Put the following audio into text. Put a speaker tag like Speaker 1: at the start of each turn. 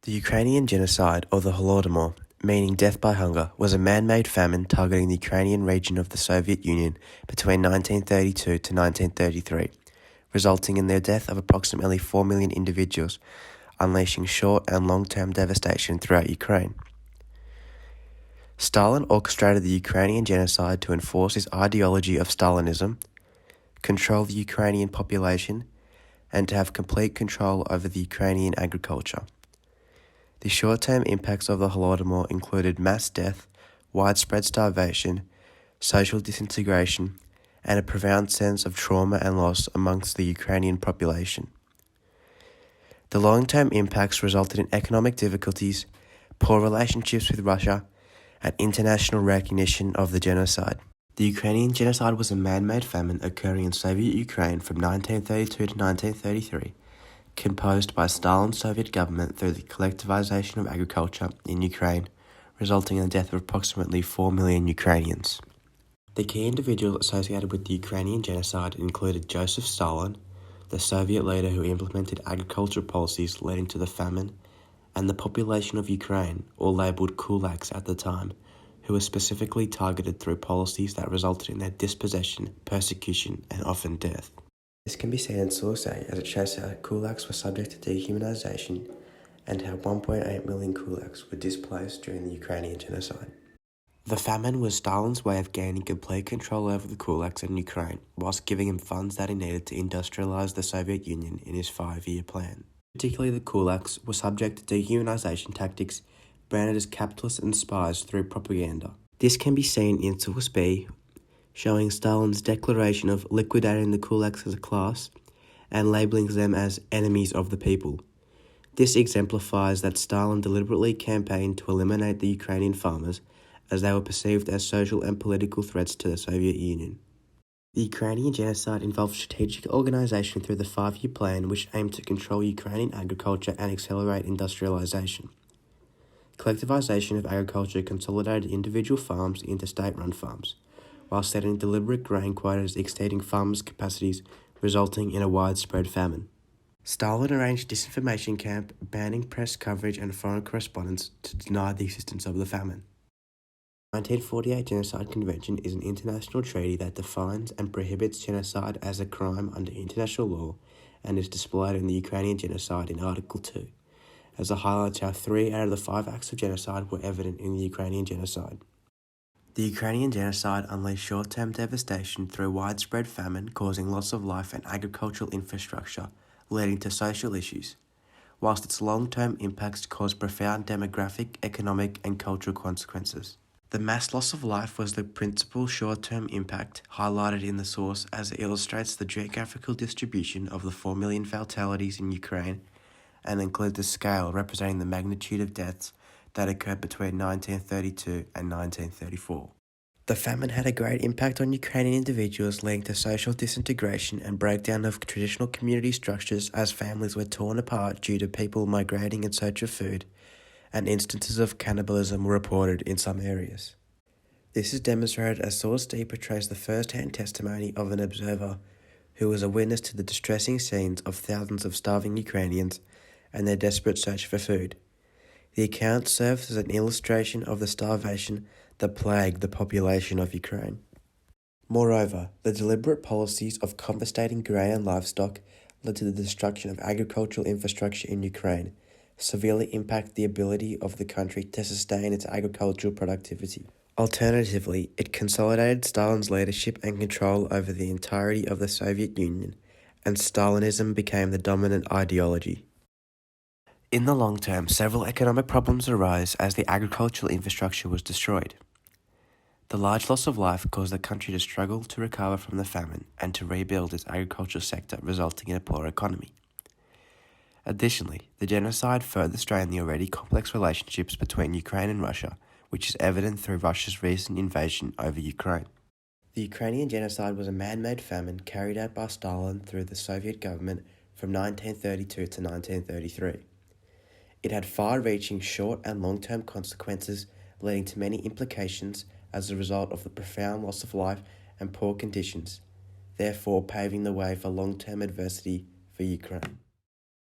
Speaker 1: The Ukrainian genocide, or the Holodomor, meaning death by hunger, was a man-made famine targeting the Ukrainian region of the Soviet Union between 1932 to 1933, resulting in the death of approximately 4 million individuals, unleashing short and long-term devastation throughout Ukraine. Stalin orchestrated the Ukrainian genocide to enforce his ideology of Stalinism, control the Ukrainian population, and to have complete control over the Ukrainian agriculture. The short-term impacts of the Holodomor included mass death, widespread starvation, social disintegration, and a profound sense of trauma and loss amongst the Ukrainian population. The long-term impacts resulted in economic difficulties, poor relationships with Russia, and international recognition of the genocide. The Ukrainian genocide was a man-made famine occurring in Soviet Ukraine from 1932 to 1933, composed by Stalin's Soviet government through the collectivization of agriculture in Ukraine, resulting in the death of approximately 4 million Ukrainians. The key individuals associated with the Ukrainian genocide included Joseph Stalin, the Soviet leader who implemented agricultural policies leading to the famine, and the population of Ukraine, or labeled kulaks at the time, who were specifically targeted through policies that resulted in their dispossession, persecution, and often death. This can be seen in Source A, as it shows how kulaks were subject to dehumanization and how 1.8 million kulaks were displaced during the Ukrainian genocide. The famine was Stalin's way of gaining complete control over the kulaks in Ukraine, whilst giving him funds that he needed to industrialize the Soviet Union in his 5-year plan. Particularly the kulaks were subject to dehumanization tactics, branded as capitalists and spies through propaganda. This can be seen in Source B, showing Stalin's declaration of liquidating the kulaks as a class and labeling them as enemies of the people. This exemplifies that Stalin deliberately campaigned to eliminate the Ukrainian farmers as they were perceived as social and political threats to the Soviet Union. The Ukrainian genocide involved strategic organization through the 5-year plan, which aimed to control Ukrainian agriculture and accelerate industrialization. Collectivization of agriculture consolidated individual farms into state-run farms, while setting deliberate grain quotas exceeding farmers' capacities, resulting in a widespread famine. Stalin arranged a disinformation camp, banning press coverage and foreign correspondence to deny the existence of the famine. The 1948 Genocide Convention is an international treaty that defines and prohibits genocide as a crime under international law and is displayed in the Ukrainian genocide in Article 2, as it highlights how 3 out of the 5 acts of genocide were evident in the Ukrainian genocide. The Ukrainian genocide unleashed short-term devastation through widespread famine, causing loss of life and agricultural infrastructure, leading to social issues, whilst its long-term impacts caused profound demographic, economic, and cultural consequences. The mass loss of life was the principal short-term impact highlighted in the source, as it illustrates the geographical distribution of the 4 million fatalities in Ukraine and includes the scale representing the magnitude of deaths that occurred between 1932 and 1934. The famine had a great impact on Ukrainian individuals, leading to social disintegration and breakdown of traditional community structures as families were torn apart due to people migrating in search of food, and instances of cannibalism were reported in some areas. This is demonstrated as Source D portrays the first-hand testimony of an observer who was a witness to the distressing scenes of thousands of starving Ukrainians and their desperate search for food. The account serves as an illustration of the starvation that plagued the population of Ukraine. Moreover, the deliberate policies of confiscating grain and livestock led to the destruction of agricultural infrastructure in Ukraine, severely impacted the ability of the country to sustain its agricultural productivity. Alternatively, it consolidated Stalin's leadership and control over the entirety of the Soviet Union, and Stalinism became the dominant ideology. In the long term, several economic problems arose as the agricultural infrastructure was destroyed. The large loss of life caused the country to struggle to recover from the famine and to rebuild its agricultural sector, resulting in a poor economy. Additionally, the genocide further strained the already complex relationships between Ukraine and Russia, which is evident through Russia's recent invasion over Ukraine. The Ukrainian genocide was a man-made famine carried out by Stalin through the Soviet government from 1932 to 1933. It had far-reaching short and long-term consequences, leading to many implications as a result of the profound loss of life and poor conditions, therefore paving the way for long-term adversity for Ukraine.